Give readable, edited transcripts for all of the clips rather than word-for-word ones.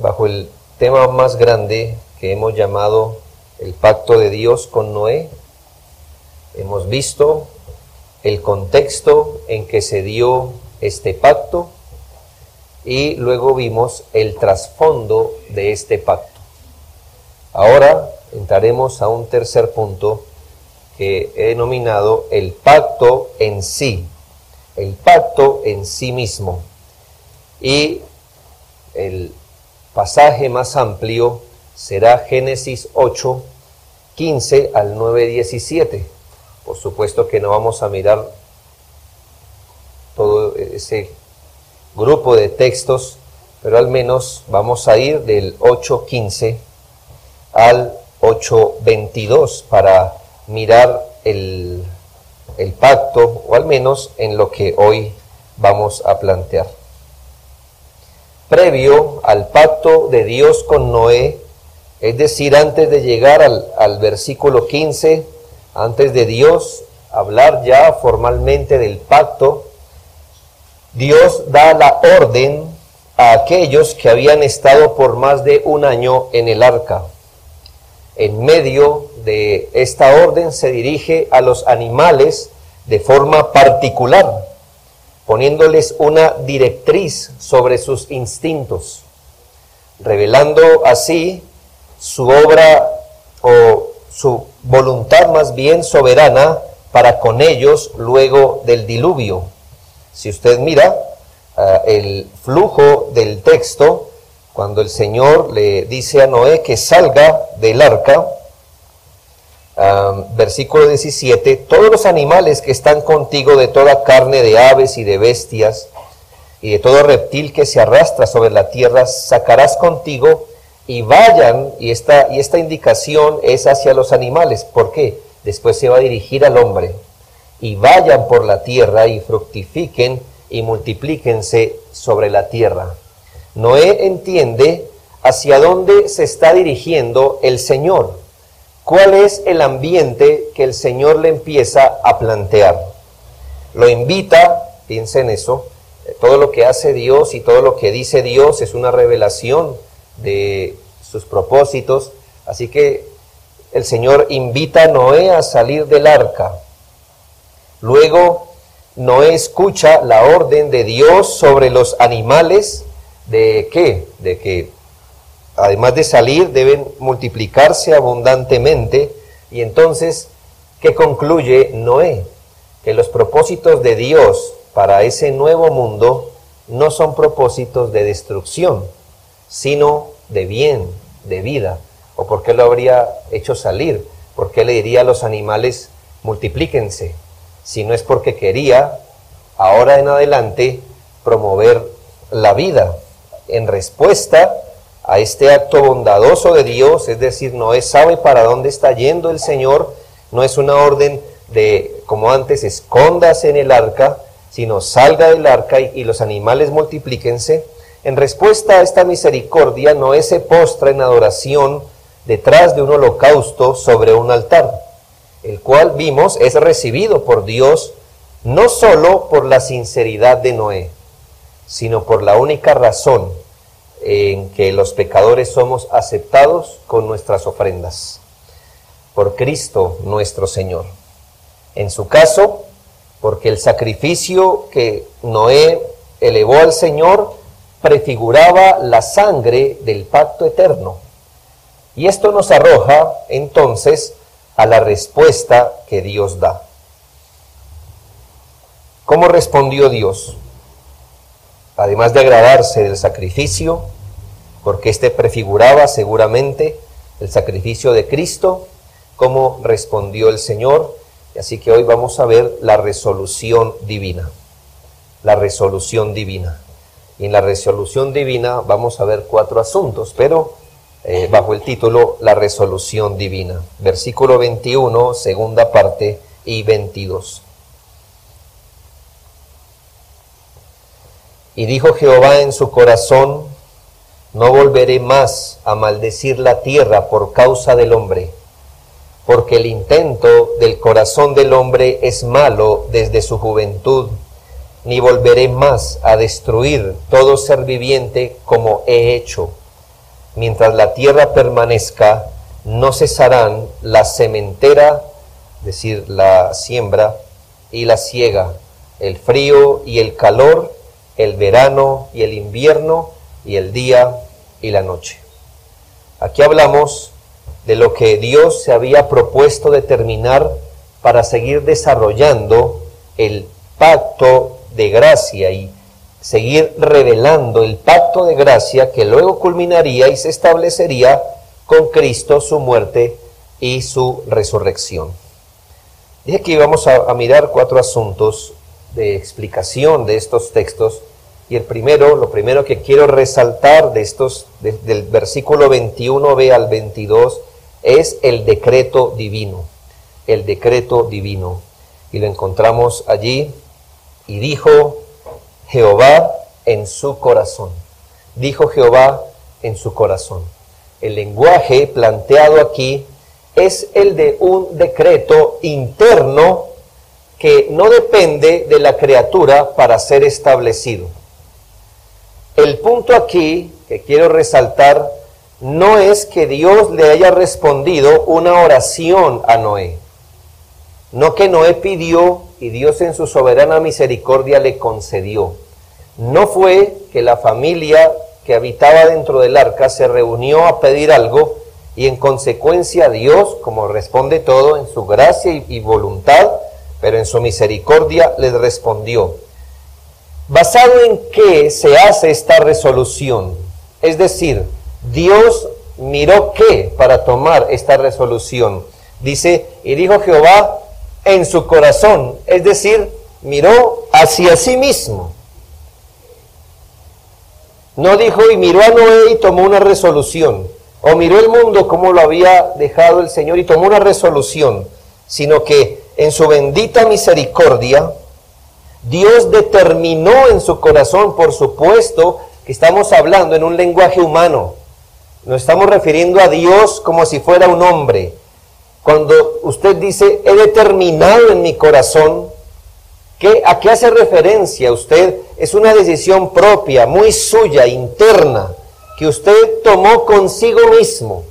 bajo el tema más grande que hemos llamado el pacto de Dios con Noé. Hemos visto el contexto en que se dio este pacto y luego vimos el trasfondo de este pacto. Ahora entraremos a un tercer punto que he denominado el pacto en sí mismo. Y el pasaje más amplio será Génesis 8, 15 al 9, 17. Por supuesto que no vamos a mirar todo ese grupo de textos, pero al menos vamos a ir del 8, 15 al 8, 22 para mirar el pacto, o al menos en lo que hoy vamos a plantear. Previo al pacto de Dios con Noé, es decir, antes de llegar al versículo 15, antes de Dios hablar ya formalmente del pacto, Dios da la orden a aquellos que habían estado por más de un año en el arca. En medio de esta orden se dirige a los animales de forma particular, poniéndoles una directriz sobre sus instintos, revelando así su obra o su voluntad más bien soberana para con ellos luego del diluvio. Si usted mira el flujo del texto, cuando el Señor le dice a Noé que salga del arca, versículo 17, todos los animales que están contigo, de toda carne, de aves y de bestias, y de todo reptil que se arrastra sobre la tierra, sacarás contigo, y vayan, y esta indicación es hacia los animales. ¿Por qué? Después se va a dirigir al hombre. Y vayan por la tierra, y fructifiquen, y multiplíquense sobre la tierra. Noé entiende hacia dónde se está dirigiendo el Señor. ¿Cuál es el ambiente que el Señor le empieza a plantear? Lo invita, piensa en eso, todo lo que hace Dios y todo lo que dice Dios es una revelación de sus propósitos. Así que el Señor invita a Noé a salir del arca. Luego Noé escucha la orden de Dios sobre los animales. ¿De qué? De que además de salir deben multiplicarse abundantemente. Y entonces, ¿qué concluye Noé? Que los propósitos de Dios para ese nuevo mundo no son propósitos de destrucción, sino de bien, de vida. ¿O por qué lo habría hecho salir? ¿Por qué le diría a los animales multiplíquense? Si no es porque quería, ahora en adelante, promover la vida. En respuesta a este acto bondadoso de Dios, es decir, Noé sabe para dónde está yendo el Señor, no es una orden de, como antes, escóndase en el arca, sino salga del arca y los animales multiplíquense. En respuesta a esta misericordia, Noé se postra en adoración detrás de un holocausto sobre un altar, el cual vimos es recibido por Dios no solo por la sinceridad de Noé, sino por la única razón en que los pecadores somos aceptados con nuestras ofrendas, por Cristo nuestro Señor. En su caso, porque el sacrificio que Noé elevó al Señor prefiguraba la sangre del pacto eterno. Y esto nos arroja entonces a la respuesta que Dios da. ¿Cómo respondió Dios? Además de agradarse del sacrificio, porque éste prefiguraba seguramente el sacrificio de Cristo, ¿cómo respondió el Señor? Así que hoy vamos a ver la resolución divina. La resolución divina. Y en la resolución divina vamos a ver 4 asuntos, pero bajo el título La resolución divina. Versículo 21, segunda parte, y 22. Y dijo Jehová en su corazón: no volveré más a maldecir la tierra por causa del hombre, porque el intento del corazón del hombre es malo desde su juventud, ni volveré más a destruir todo ser viviente como he hecho, Mientras la tierra permanezca, no cesarán la sementera, es decir, la siembra y la siega, el frío y el calor, el verano y el invierno, y el día y la noche. Aquí hablamos de lo que Dios se había propuesto determinar para seguir desarrollando el pacto de gracia y seguir revelando el pacto de gracia que luego culminaría y se establecería con Cristo, su muerte y su resurrección. Dije que íbamos a mirar 4 asuntos de explicación de estos textos, y lo primero que quiero resaltar de estos, del versículo 21b al 22, es el decreto divino, el decreto divino. Y lo encontramos allí, y dijo Jehová en su corazón. Dijo Jehová en su corazón. El lenguaje planteado aquí es el de un decreto interno que no depende de la criatura para ser establecido. El punto aquí que quiero resaltar no es que Dios le haya respondido una oración a Noé, no que Noé pidió y Dios en su soberana misericordia le concedió. No fue que la familia que habitaba dentro del arca se reunió a pedir algo y en consecuencia Dios, como responde todo en su gracia y voluntad, pero en su misericordia les respondió. ¿Basado en qué se hace esta resolución? Es decir, Dios miró qué para tomar esta resolución. Dice, y dijo Jehová en su corazón, es decir, miró hacia sí mismo. No dijo y miró a Noé y tomó una resolución, o miró el mundo como lo había dejado el Señor y tomó una resolución, sino que en su bendita misericordia, Dios determinó en su corazón, por supuesto que estamos hablando en un lenguaje humano, nos estamos refiriendo a Dios como si fuera un hombre. Cuando usted dice, he determinado en mi corazón, ¿a qué hace referencia usted? Es una decisión propia, muy suya, interna, que usted tomó consigo mismo.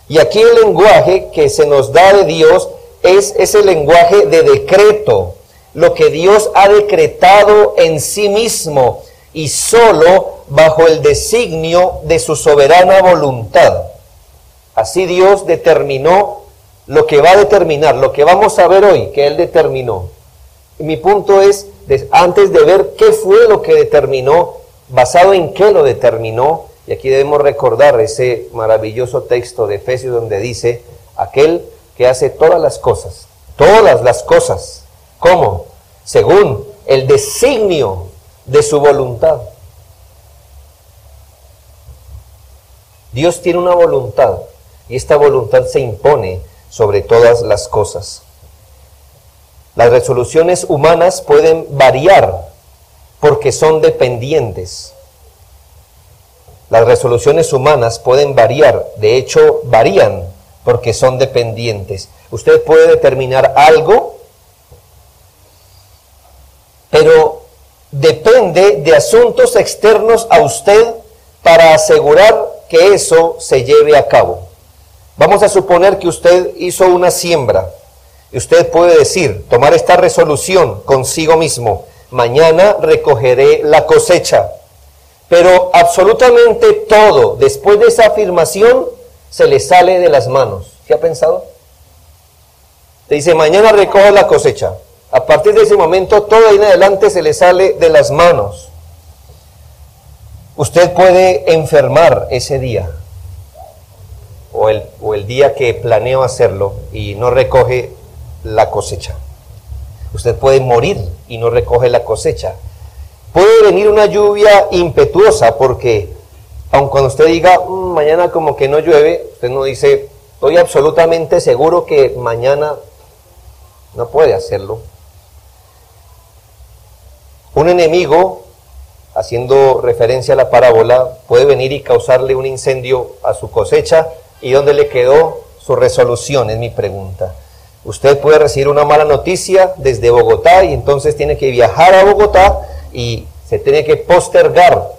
Y aquí el lenguaje que se nos da de Dios es ese lenguaje de decreto, lo que Dios ha decretado en sí mismo y solo bajo el designio de su soberana voluntad. Así Dios determinó lo que va a determinar, lo que vamos a ver hoy, que Él determinó. Y mi punto es, antes de ver qué fue lo que determinó, basado en qué lo determinó, y aquí debemos recordar ese maravilloso texto de Efesios donde dice, aquel que hace todas las cosas, ¿cómo? Según el designio de su voluntad. Dios tiene una voluntad, y esta voluntad se impone sobre todas las cosas. Las resoluciones humanas pueden variar porque son dependientes. Las resoluciones humanas pueden variar, de hecho varían porque son dependientes. Usted puede determinar algo, pero depende de asuntos externos a usted para asegurar que eso se lleve a cabo. Vamos a suponer que usted hizo una siembra. Y usted puede decir, tomar esta resolución consigo mismo, mañana recogeré la cosecha. Pero absolutamente todo, después de esa afirmación, se le sale de las manos. ¿Qué ha pensado? Te dice, mañana recoge la cosecha. A partir de ese momento, todo ahí en adelante se le sale de las manos. Usted puede enfermar ese día, o el día que planeó hacerlo, y no recoge la cosecha. Usted puede morir y no recoge la cosecha. Puede venir una lluvia impetuosa porque, aun cuando usted diga, mañana como que no llueve, usted no dice, estoy absolutamente seguro que mañana no puede hacerlo. Un enemigo, haciendo referencia a la parábola, puede venir y causarle un incendio a su cosecha. ¿Y dónde le quedó su resolución? Es mi pregunta. Usted puede recibir una mala noticia desde Bogotá y entonces tiene que viajar a Bogotá y se tiene que postergar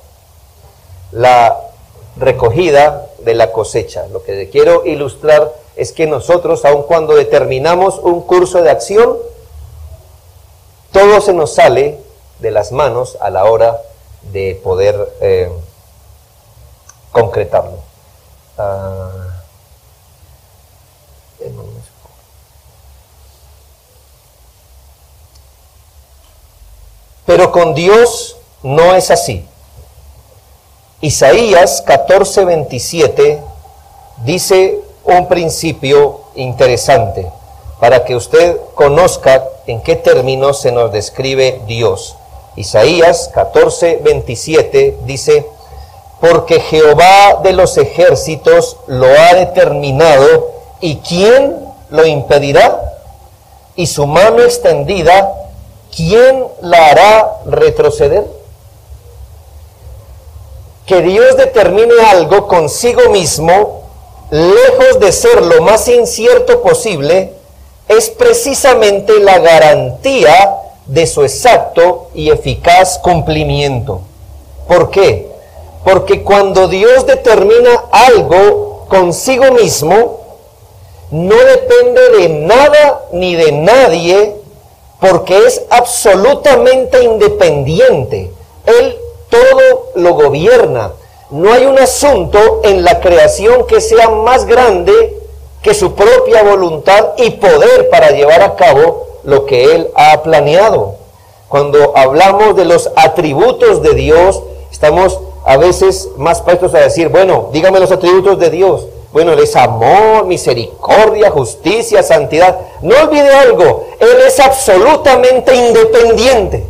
recogida de la cosecha. Lo que quiero ilustrar es que nosotros, aun cuando determinamos un curso de acción, todo se nos sale de las manos a la hora de poder concretarlo. Pero con Dios no es así. Isaías 14:27 dice un principio interesante para que usted conozca en qué términos se nos describe Dios. Isaías 14:27 dice: porque Jehová de los ejércitos lo ha determinado, ¿y quién lo impedirá? Y su mano extendida, ¿quién la hará retroceder? Que Dios determine algo consigo mismo, lejos de ser lo más incierto posible, es precisamente la garantía de su exacto y eficaz cumplimiento. ¿Por qué? Porque cuando Dios determina algo consigo mismo, no depende de nada ni de nadie, porque es absolutamente independiente. Él todo lo gobierna. No hay un asunto en la creación que sea más grande que su propia voluntad y poder para llevar a cabo lo que Él ha planeado. Cuando hablamos de los atributos de Dios, estamos a veces más prestos a decir, bueno, dígame los atributos de Dios. Bueno, Él es amor, misericordia, justicia, santidad. No olvide algo, Él es absolutamente independiente.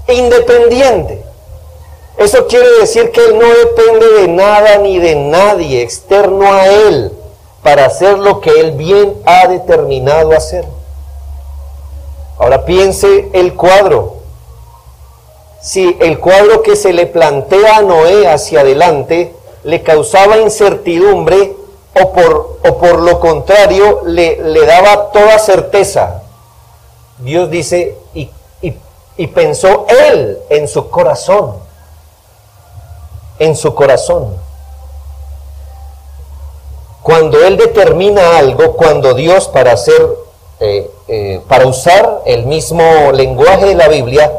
Independiente. Eso quiere decir que Él no depende de nada ni de nadie externo a Él para hacer lo que Él bien ha determinado hacer. Ahora piense el cuadro. Si el cuadro que se le plantea a Noé hacia adelante le causaba incertidumbre o por lo contrario le daba toda certeza, Dios dice, y pensó Él en su corazón. En su corazón. Cuando Él determina algo, cuando Dios para usar el mismo lenguaje de la Biblia,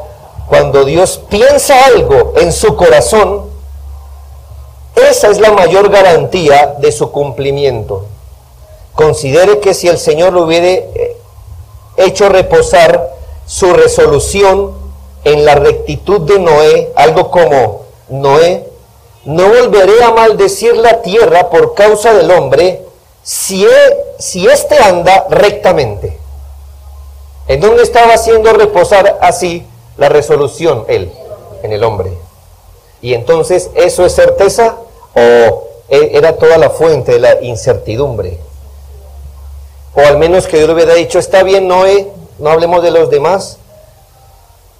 cuando Dios piensa algo en su corazón, esa es la mayor garantía de su cumplimiento. Considere que si el Señor lo hubiera hecho reposar su resolución en la rectitud de Noé, algo como Noé, no volveré a maldecir la tierra por causa del hombre si éste anda rectamente. ¿En dónde estaba haciendo reposar así la resolución él? En el hombre. Y entonces, ¿eso es certeza o era toda la fuente de la incertidumbre? O al menos que Dios le hubiera dicho, está bien Noé, no hablemos de los demás,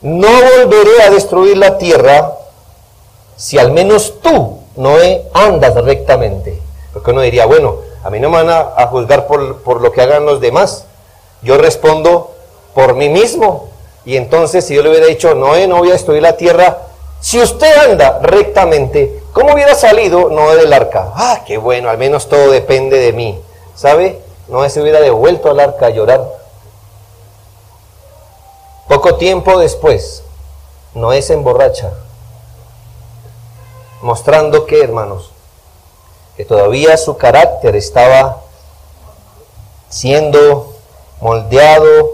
no volveré a destruir la tierra si al menos tú, Noé, andas rectamente. Porque uno diría, bueno, a mí no me van a juzgar por lo que hagan los demás. Yo respondo por mí mismo. Y entonces, si yo le hubiera dicho, Noé, no voy a destruir la tierra, si usted anda rectamente, ¿cómo hubiera salido Noé del arca? Ah, qué bueno, al menos todo depende de mí. ¿Sabe? Noé se hubiera devuelto al arca a llorar. Poco tiempo después, Noé se emborracha. Mostrando que, hermanos, que todavía su carácter estaba siendo moldeado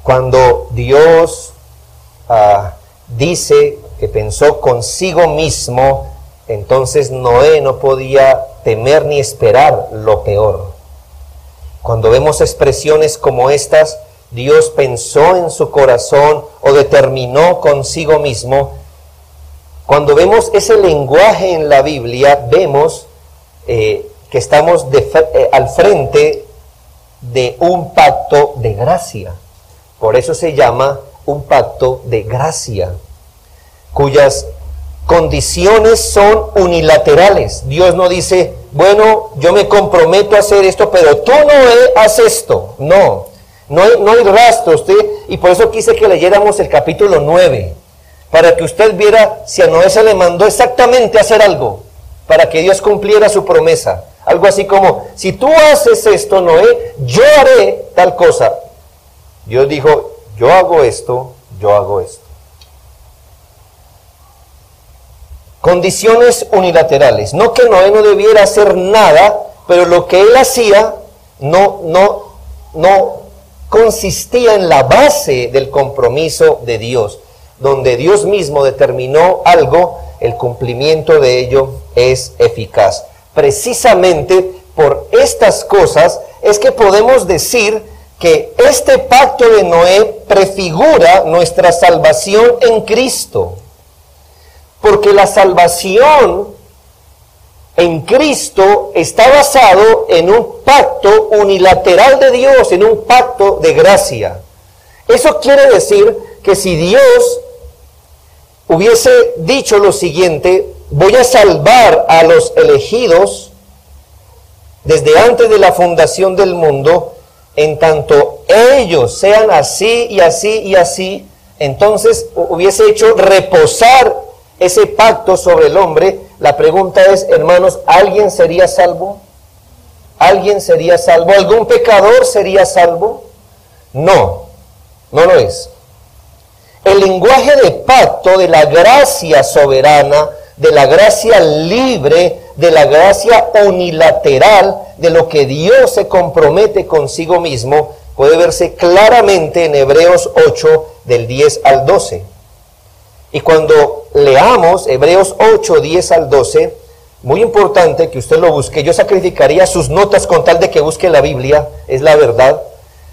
cuando Dios dice que pensó consigo mismo, entonces Noé no podía temer ni esperar lo peor. Cuando vemos expresiones como estas, Dios pensó en su corazón o determinó consigo mismo. Cuando vemos ese lenguaje en la Biblia, vemos que estamos al frente de un pacto de gracia. Por eso se llama un pacto de gracia, cuyas condiciones son unilaterales. Dios no dice, bueno, yo me comprometo a hacer esto, pero tú no haces esto. No hay rastro. Y por eso quise que leyéramos el capítulo 9. Para que usted viera si a Noé se le mandó exactamente a hacer algo, para que Dios cumpliera su promesa. Algo así como, si tú haces esto, Noé, yo haré tal cosa. Dios dijo, yo hago esto, yo hago esto. Condiciones unilaterales. No que Noé no debiera hacer nada, pero lo que él hacía no consistía en la base del compromiso de Dios. Donde Dios mismo determinó algo, el cumplimiento de ello es eficaz. Precisamente por estas cosas es que podemos decir que este pacto de Noé prefigura nuestra salvación en Cristo. Porque la salvación en Cristo está basado en un pacto unilateral de Dios, en un pacto de gracia. Eso quiere decir que si Dios hubiese dicho lo siguiente, voy a salvar a los elegidos desde antes de la fundación del mundo, en tanto ellos sean así y así y así, entonces hubiese hecho reposar ese pacto sobre el hombre. La pregunta es, hermanos, ¿alguien sería salvo? ¿Alguien sería salvo? ¿Algún pecador sería salvo? No, no lo es. El lenguaje de pacto, de la gracia soberana, de la gracia libre, de la gracia unilateral, de lo que Dios se compromete consigo mismo, puede verse claramente en Hebreos 8, del 10 al 12. Y cuando leamos Hebreos 8, 10 al 12, muy importante que usted lo busque. Yo sacrificaría sus notas con tal de que busque la Biblia, es la verdad,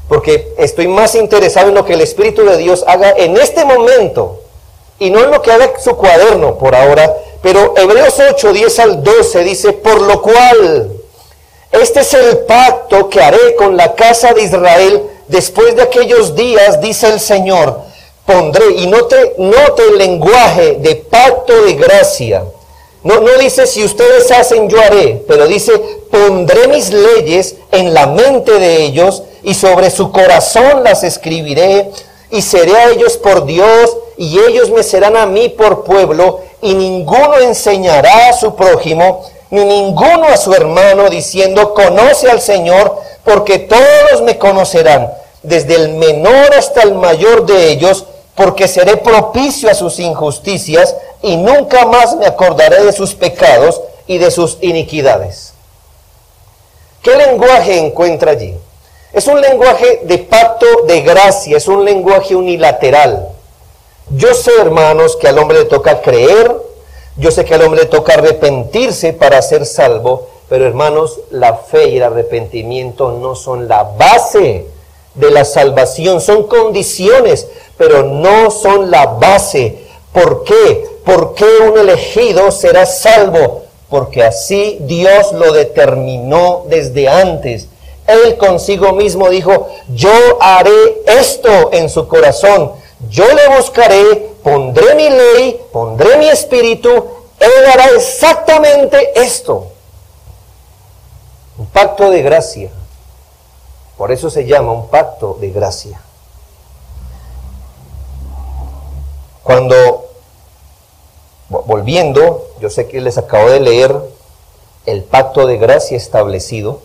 porque estoy más interesado en lo que el Espíritu de Dios haga en este momento, y no en lo que haga su cuaderno por ahora. Pero Hebreos 8, 10 al 12 dice, por lo cual, este es el pacto que haré con la casa de Israel después de aquellos días, dice el Señor. Pondré, y note el lenguaje de pacto de gracia. No dice si ustedes hacen yo haré, pero dice pondré mis leyes en la mente de ellos y sobre su corazón las escribiré y seré a ellos por Dios y ellos me serán a mí por pueblo y ninguno enseñará a su prójimo ni ninguno a su hermano diciendo conoce al Señor porque todos me conocerán desde el menor hasta el mayor de ellos porque seré propicio a sus injusticias y nunca más me acordaré de sus pecados y de sus iniquidades. ¿Qué lenguaje encuentra allí? Es un lenguaje de pacto de gracia, es un lenguaje unilateral. Yo sé, hermanos, que al hombre le toca creer, yo sé que al hombre le toca arrepentirse para ser salvo, pero hermanos, la fe y el arrepentimiento no son la base de la salvación, son condiciones, pero no son la base. ¿Por qué? ¿Por qué un elegido será salvo? Porque así Dios lo determinó desde antes. Él consigo mismo dijo, yo haré esto en su corazón, yo le buscaré, pondré mi ley, pondré mi espíritu, Él hará exactamente esto. Un pacto de gracia. Por eso se llama un pacto de gracia. Cuando, volviendo, yo sé que les acabo de leer el pacto de gracia establecido,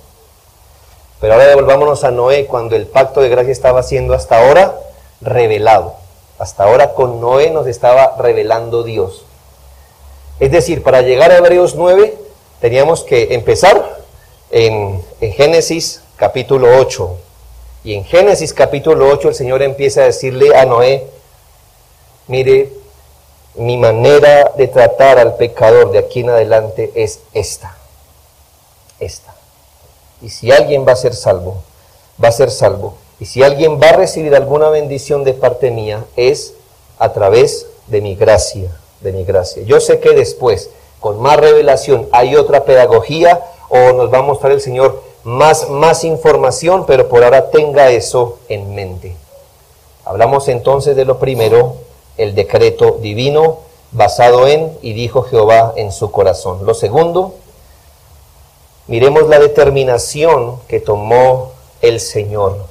pero ahora devolvámonos a Noé, cuando el pacto de gracia estaba siendo hasta ahora revelado. Hasta ahora con Noé nos estaba revelando Dios. Es decir, para llegar a Hebreos 9, teníamos que empezar en Génesis capítulo 8. Y en Génesis capítulo 8 el Señor empieza a decirle a Noé, mire, mi manera de tratar al pecador de aquí en adelante es esta. Y si alguien va a ser salvo, va a ser salvo. Y si alguien va a recibir alguna bendición de parte mía, es a través de mi gracia, Yo sé que después, con más revelación, hay otra pedagogía, o nos va a mostrar el Señor más información, pero por ahora tenga eso en mente. Hablamos entonces de lo primero, el decreto divino, basado en, y dijo Jehová en su corazón. Lo segundo, miremos la determinación que tomó el Señor.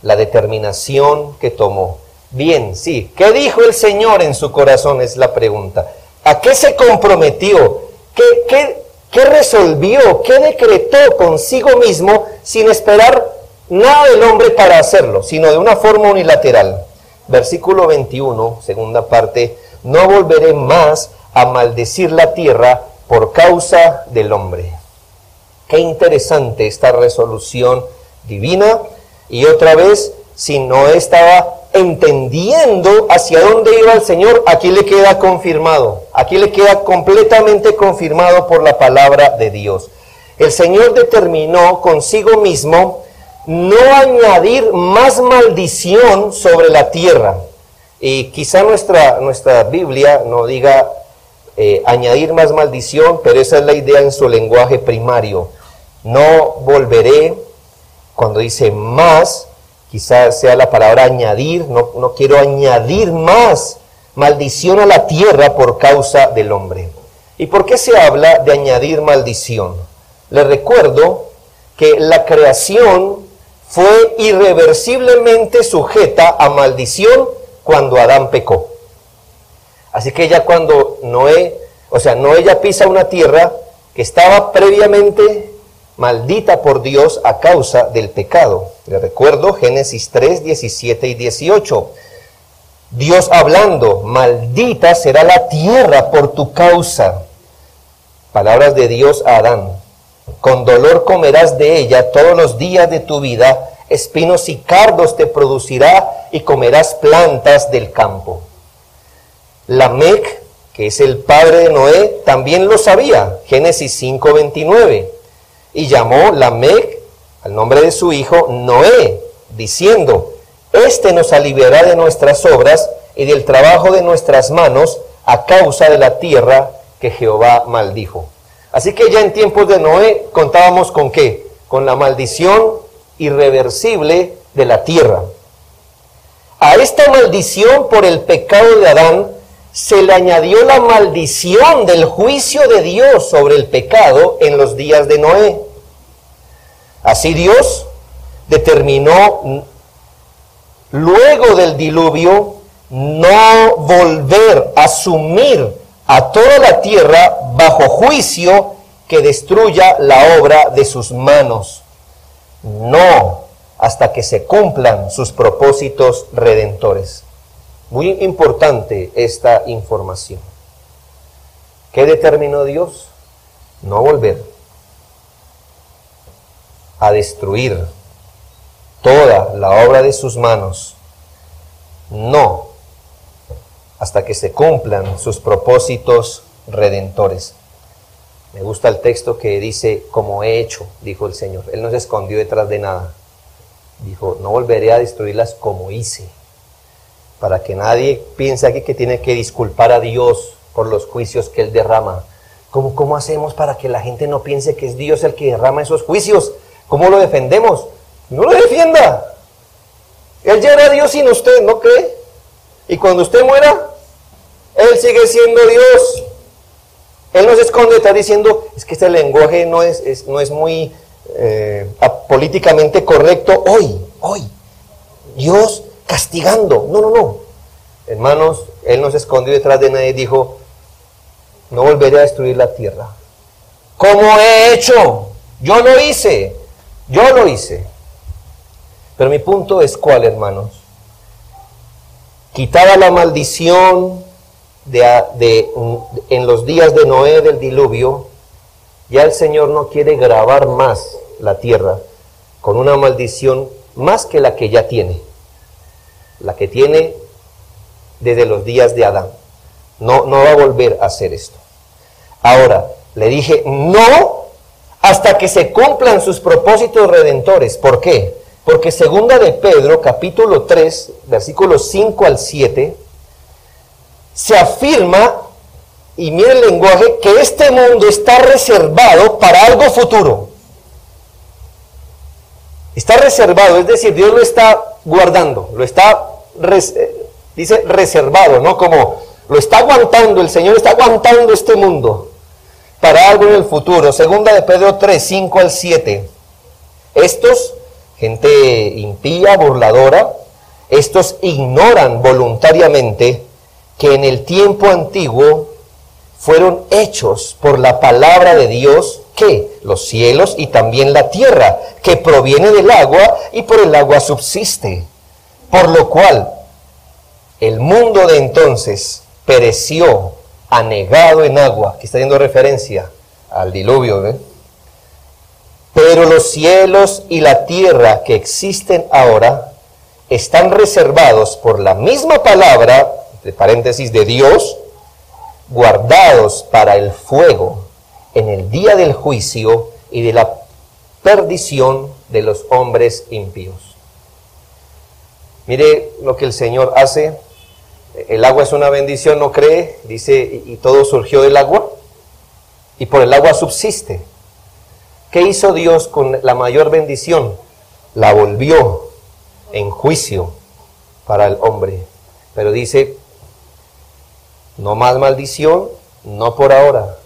La determinación que tomó. Bien, sí. ¿Qué dijo el Señor en su corazón? Es la pregunta. ¿A qué se comprometió? ¿Qué resolvió? ¿Qué decretó consigo mismo sin esperar nada del hombre para hacerlo, sino de una forma unilateral? Versículo 21, segunda parte: no volveré más a maldecir la tierra por causa del hombre. Qué interesante esta resolución divina. Y otra vez, si Noé estaba entendiendo hacia dónde iba el Señor, aquí le queda confirmado, aquí le queda completamente confirmado por la palabra de Dios. El Señor determinó consigo mismo no añadir más maldición sobre la tierra. Y quizá nuestra Biblia no diga añadir más maldición, pero esa es la idea en su lenguaje primario. No volveré, cuando dice más, quizás sea la palabra añadir, no quiero añadir más maldición a la tierra por causa del hombre. ¿Y por qué se habla de añadir maldición? Les recuerdo que la creación fue irreversiblemente sujeta a maldición cuando Adán pecó. Así que ya cuando Noé ya pisa una tierra que estaba previamente maldita por Dios a causa del pecado. Les recuerdo Génesis 3, 17 y 18. Dios hablando: maldita será la tierra por tu causa. Palabras de Dios a Adán: con dolor comerás de ella todos los días de tu vida, espinos y cardos te producirá y comerás plantas del campo. Lamec, que es el padre de Noé, también lo sabía. Génesis 5, 29. Y llamó Lamec al nombre de su hijo Noé, diciendo: este nos aliviará de nuestras obras y del trabajo de nuestras manos a causa de la tierra que Jehová maldijo. Así que ya en tiempos de Noé contábamos ¿con qué? Con la maldición irreversible de la tierra. A esta maldición por el pecado de Adán se le añadió la maldición del juicio de Dios sobre el pecado en los días de Noé. Así Dios determinó, luego del diluvio, no volver a sumir a toda la tierra bajo juicio que destruya la obra de sus manos. No, hasta que se cumplan sus propósitos redentores. Muy importante esta información. ¿Qué determinó Dios? No volver a destruir toda la obra de sus manos. No, hasta que se cumplan sus propósitos redentores. Me gusta el texto que dice: como he hecho, dijo el Señor. Él no se escondió detrás de nada. Dijo: no volveré a destruirlas como hice. Para que nadie piense aquí que tiene que disculpar a Dios por los juicios que Él derrama. ¿Cómo hacemos para que la gente no piense que es Dios el que derrama esos juicios? ¿Cómo lo defendemos? No lo defienda. Él ya era Dios sin usted, ¿no cree? Y cuando usted muera, Él sigue siendo Dios. Él no se esconde, está diciendo: es que este lenguaje no es muy políticamente correcto hoy. Dios castigando. No. Hermanos, Él no se escondió detrás de nadie y dijo: no volveré a destruir la tierra. ¿Cómo he hecho? Yo lo hice. Pero mi punto es ¿cuál, hermanos? Quitada la maldición en los días de Noé del diluvio, ya el Señor no quiere gravar más la tierra con una maldición más que la que ya tiene. La que tiene desde los días de Adán. No va a volver a hacer esto. Ahora, le dije no hasta que se cumplan sus propósitos redentores. ¿Por qué? Porque segunda de Pedro, capítulo 3, versículos 5 al 7, se afirma, y mire el lenguaje, que este mundo está reservado para algo futuro. Está reservado, es decir, Dios lo está guardando, lo está, dice reservado, ¿no? Como lo está aguantando, el Señor está aguantando este mundo para algo en el futuro. Segunda de Pedro 3, 5 al 7. Estos, gente impía, burladora, estos ignoran voluntariamente que en el tiempo antiguo fueron hechos por la palabra de Dios, que los cielos y también la tierra, que proviene del agua y por el agua subsiste. Por lo cual el mundo de entonces pereció anegado en agua, que está haciendo referencia al diluvio, ¿eh? Pero los cielos y la tierra que existen ahora están reservados por la misma palabra, de paréntesis, de Dios, guardados para el fuego en el día del juicio y de la perdición de los hombres impíos. Mire lo que el Señor hace. El agua es una bendición, ¿no cree? Dice, y todo surgió del agua, y por el agua subsiste. ¿Qué hizo Dios con la mayor bendición? La volvió en juicio para el hombre. Pero dice, no más maldición, no por ahora.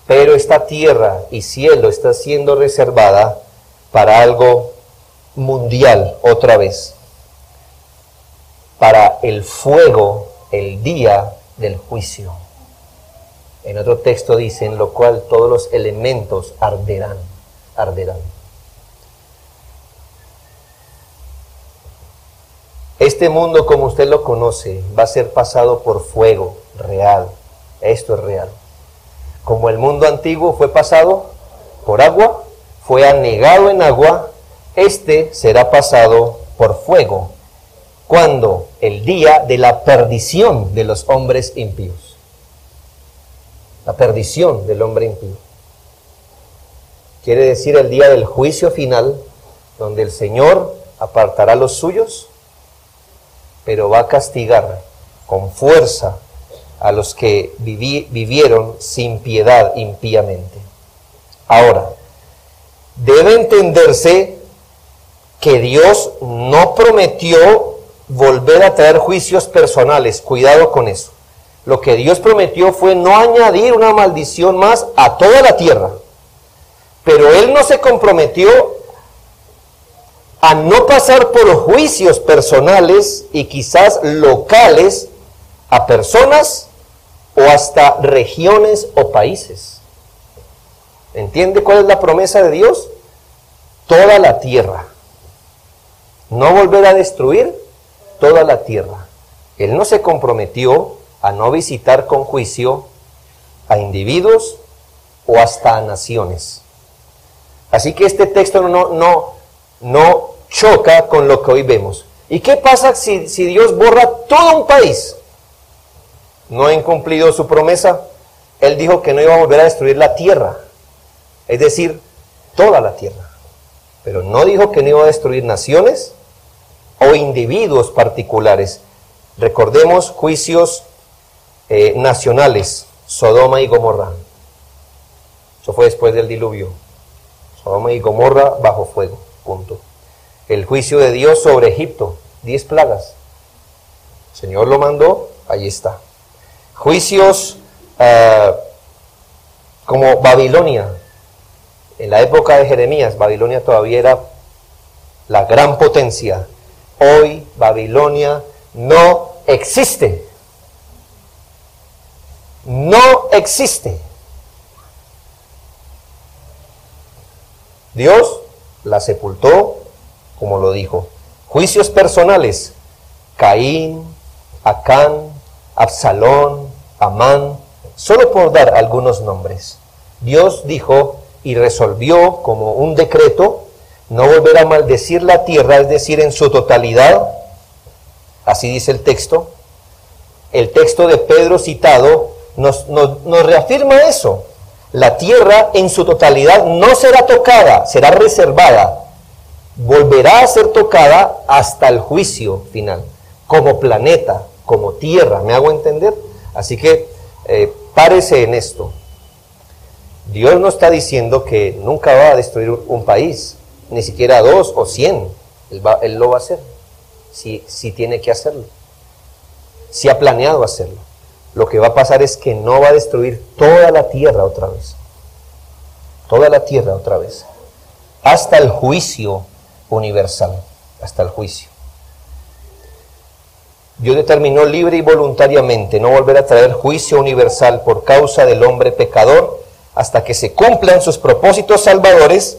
Pero esta tierra y cielo está siendo reservada para algo mundial otra vez. Para el fuego, el día del juicio. En otro texto dice, en lo cual todos los elementos arderán. Este mundo, como usted lo conoce, va a ser pasado por fuego real. Esto es real. Como el mundo antiguo fue pasado por agua, fue anegado en agua, este será pasado por fuego. ¿Cuándo? El día de la perdición de los hombres impíos. La perdición del hombre impío. Quiere decir el día del juicio final, donde el Señor apartará a los suyos, pero va a castigar con fuerza a los que vivieron sin piedad impíamente. Ahora, debe entenderse que Dios no prometió volver a traer juicios personales. Cuidado con eso. Lo que Dios prometió fue no añadir una maldición más a toda la tierra. Pero Él no se comprometió a no pasar por juicios personales y quizás locales a personas o hasta regiones o países. ¿Entiende cuál es la promesa de Dios? Toda la tierra. No volver a destruir toda la tierra. Él no se comprometió a no visitar con juicio a individuos o hasta a naciones. Así que este texto no choca con lo que hoy vemos. ¿Y qué pasa si Dios borra todo un país? ¿No ha incumplido su promesa? Él dijo que no iba a volver a destruir la tierra, es decir, toda la tierra. Pero no dijo que no iba a destruir naciones o individuos particulares. Recordemos juicios nacionales, Sodoma y Gomorra. Eso fue después del diluvio. Sodoma y Gomorra bajo fuego, punto. El juicio de Dios sobre Egipto, 10 plagas. El Señor lo mandó, ahí está. Juicios como Babilonia. En la época de Jeremías, Babilonia todavía era la gran potencia. Hoy Babilonia no existe. No existe. Dios la sepultó, como lo dijo. Juicios personales: Caín, Acán, Absalón, Amán, solo por dar algunos nombres. Dios dijo y resolvió como un decreto no volver a maldecir la tierra, es decir, en su totalidad. Así dice el texto. El texto de Pedro citado nos reafirma eso. La tierra en su totalidad no será tocada, será reservada. Volverá a ser tocada hasta el juicio final, como planeta, como tierra. ¿Me hago entender? Así que párese en esto. Dios no está diciendo que nunca va a destruir un país, ni siquiera 2 o 100. Él lo va a hacer, si tiene que hacerlo, si ha planeado hacerlo. Lo que va a pasar es que no va a destruir toda la tierra otra vez. Toda la tierra otra vez. Hasta el juicio universal. Hasta el juicio. Dios determinó libre y voluntariamente no volver a traer juicio universal por causa del hombre pecador hasta que se cumplan sus propósitos salvadores,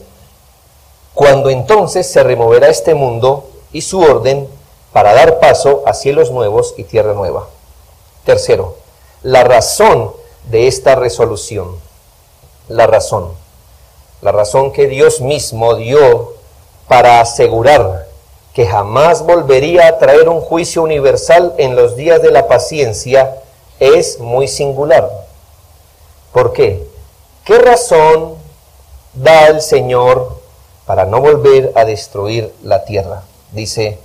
cuando entonces se removerá este mundo y su orden para dar paso a cielos nuevos y tierra nueva. Tercero, la razón de esta resolución. La razón que Dios mismo dio para asegurar que jamás volvería a traer un juicio universal en los días de la paciencia es muy singular. ¿Por qué? ¿Qué razón da el Señor para no volver a destruir la tierra? Dice,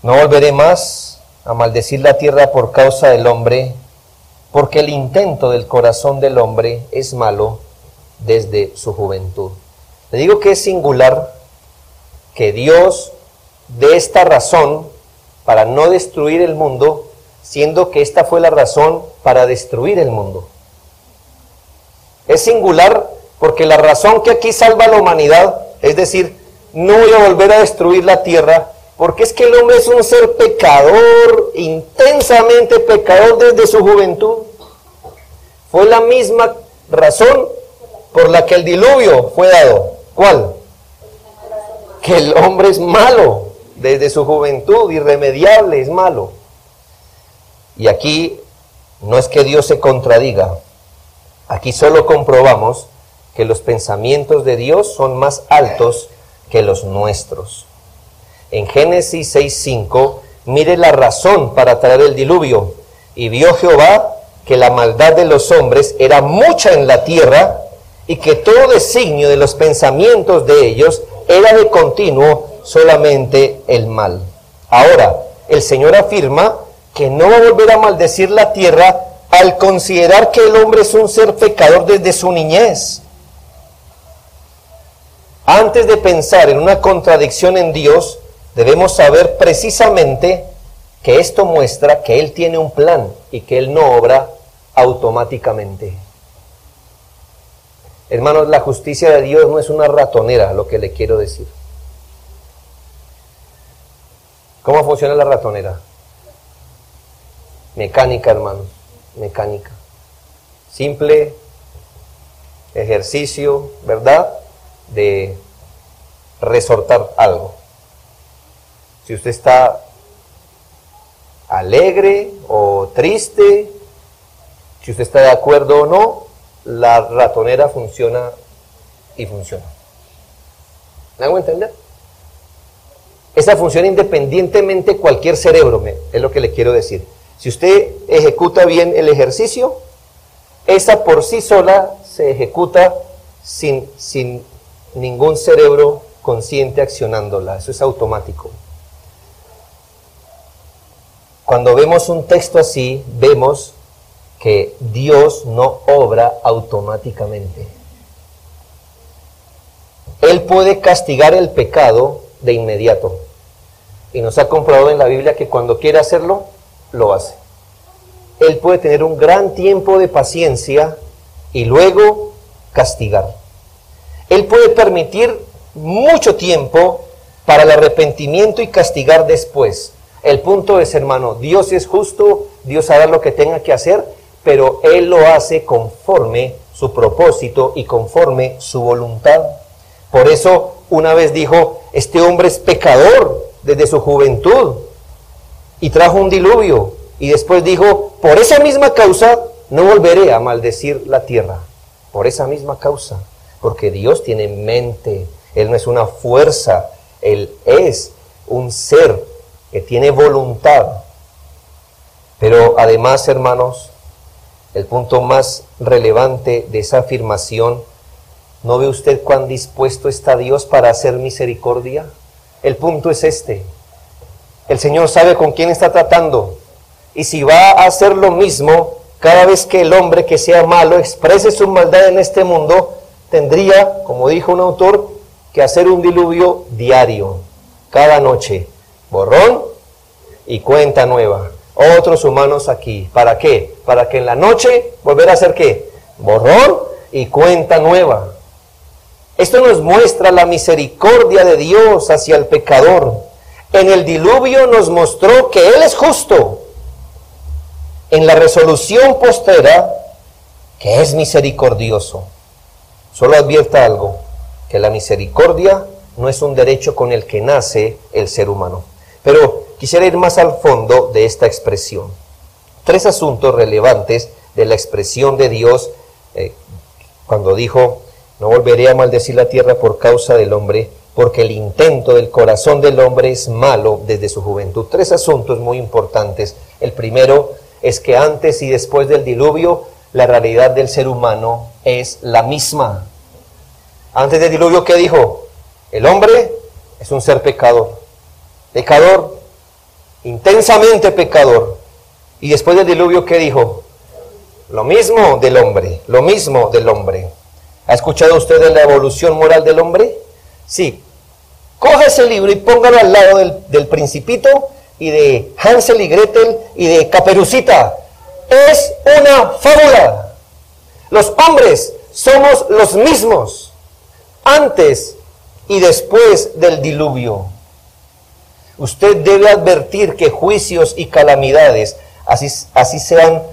no volveré más a maldecir la tierra por causa del hombre, porque el intento del corazón del hombre es malo desde su juventud. Le digo que es singular que Dios dé esta razón para no destruir el mundo, siendo que esta fue la razón para destruir el mundo. Es singular porque la razón que aquí salva a la humanidad, es decir, no voy a volver a destruir la tierra, porque es que el hombre es un ser pecador, intensamente pecador desde su juventud. Fue la misma razón por la que el diluvio fue dado. ¿Cuál? Que el hombre es malo desde su juventud, irremediable, es malo. Y aquí no es que Dios se contradiga, aquí solo comprobamos que los pensamientos de Dios son más altos que los nuestros. En Génesis 6:5, mire la razón para traer el diluvio. Y vio Jehová que la maldad de los hombres era mucha en la tierra, y que todo designio de los pensamientos de ellos era de continuo solamente el mal. Ahora, el Señor afirma que no va a volver a maldecir la tierra al considerar que el hombre es un ser pecador desde su niñez. Antes de pensar en una contradicción en Dios, debemos saber precisamente que esto muestra que Él tiene un plan y que Él no obra automáticamente. Hermanos, la justicia de Dios no es una ratonera, lo que le quiero decir. ¿Cómo funciona la ratonera? Mecánica, hermanos, mecánica. Simple ejercicio, ¿verdad?, de resortar algo. Si usted está alegre o triste, si usted está de acuerdo o no, la ratonera funciona y funciona. ¿Me hago entender? Esa funciona independientemente de cualquier cerebro, es lo que le quiero decir. Si usted ejecuta bien el ejercicio, esa por sí sola se ejecuta sin ningún cerebro consciente accionándola. Eso es automático. Cuando vemos un texto así, vemos que Dios no obra automáticamente. Él puede castigar el pecado de inmediato. Y nos ha comprobado en la Biblia que cuando quiere hacerlo, lo hace. Él puede tener un gran tiempo de paciencia y luego castigar. Él puede permitir mucho tiempo para el arrepentimiento y castigar después. El punto es, hermano, Dios es justo, Dios hará lo que tenga que hacer, pero Él lo hace conforme su propósito y conforme su voluntad. Por eso una vez dijo, este hombre es pecador desde su juventud y trajo un diluvio. Y después dijo, por esa misma causa no volveré a maldecir la tierra. Por esa misma causa, porque Dios tiene mente, Él no es una fuerza, Él es un ser que tiene voluntad. Pero además, hermanos, el punto más relevante de esa afirmación, ¿no ve usted cuán dispuesto está Dios para hacer misericordia? El punto es este: el Señor sabe con quién está tratando, y si va a hacer lo mismo cada vez que el hombre que sea malo exprese su maldad en este mundo, tendría, como dijo un autor, que hacer un diluvio diario, cada noche, borrón y cuenta nueva. Otros humanos aquí, ¿para qué? Para que en la noche volver a hacer ¿qué? Borrón y cuenta nueva. Esto nos muestra la misericordia de Dios hacia el pecador. En el diluvio nos mostró que Él es justo. En la resolución postera, que es misericordioso. Solo advierta algo, que la misericordia no es un derecho con el que nace el ser humano. Pero quisiera ir más al fondo de esta expresión. 3 asuntos relevantes de la expresión de Dios cuando dijo: no volveré a maldecir la tierra por causa del hombre, porque el intento del corazón del hombre es malo desde su juventud. 3 asuntos muy importantes. El primero es que antes y después del diluvio, la realidad del ser humano es la misma. Antes del diluvio, ¿qué dijo? El hombre es un ser pecador. Pecador, intensamente pecador. Y después del diluvio, ¿qué dijo? Lo mismo del hombre, lo mismo del hombre. ¿Ha escuchado usted de la evolución moral del hombre? Sí. Coja ese libro y póngalo al lado del Principito y de Hansel y Gretel y de Caperucita. Es una fábula. Los hombres somos los mismos antes y después del diluvio. Usted debe advertir que juicios y calamidades, así sean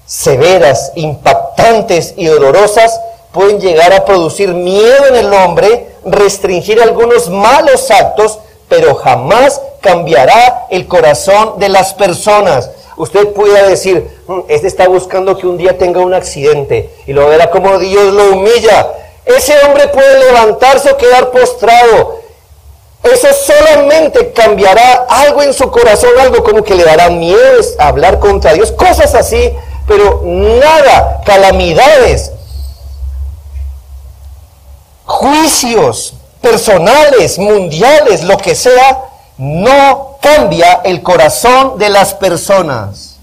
severas, impactantes y dolorosas, pueden llegar a producir miedo en el hombre, restringir algunos malos actos, pero jamás cambiará el corazón de las personas. Usted puede decir: este está buscando que un día tenga un accidente, y lo verá como Dios lo humilla. Ese hombre puede levantarse o quedar postrado. Eso solamente cambiará algo en su corazón, algo como que le dará miedo a hablar contra Dios, cosas así, pero nada, calamidades, juicios personales, mundiales, lo que sea, no cambia el corazón de las personas.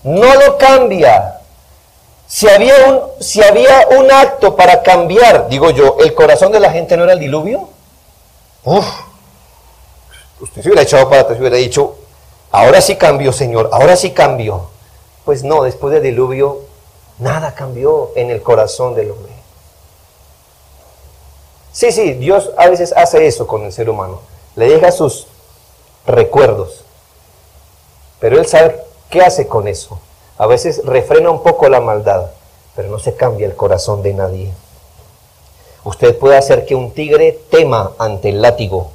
No lo cambia. Si había un acto para cambiar, digo yo, el corazón de la gente, ¿no era el diluvio? Usted se hubiera echado para atrás, se hubiera dicho: ahora sí cambió, Señor, ahora sí cambió. Pues no, después del diluvio, nada cambió en el corazón del hombre. Sí, Dios a veces hace eso con el ser humano. Le deja sus recuerdos. Pero Él sabe qué hace con eso. A veces refrena un poco la maldad, pero no se cambia el corazón de nadie. Usted puede hacer que un tigre tema ante el látigo,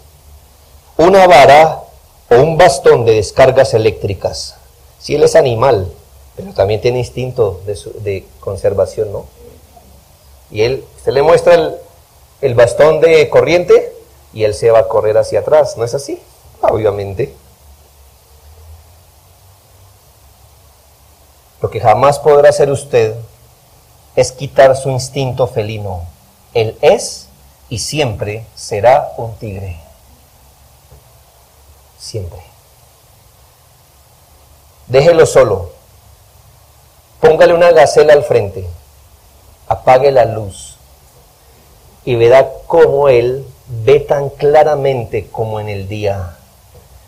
una vara o un bastón de descargas eléctricas. Si él es animal, pero también tiene instinto de conservación, ¿no? Y usted le muestra el bastón de corriente y él se va a correr hacia atrás, ¿no es así? Obviamente. Lo que jamás podrá hacer usted es quitar su instinto felino. Él es y siempre será un tigre. Siempre. Déjelo solo. Póngale una gacela al frente. Apague la luz. Y verá cómo él ve tan claramente como en el día.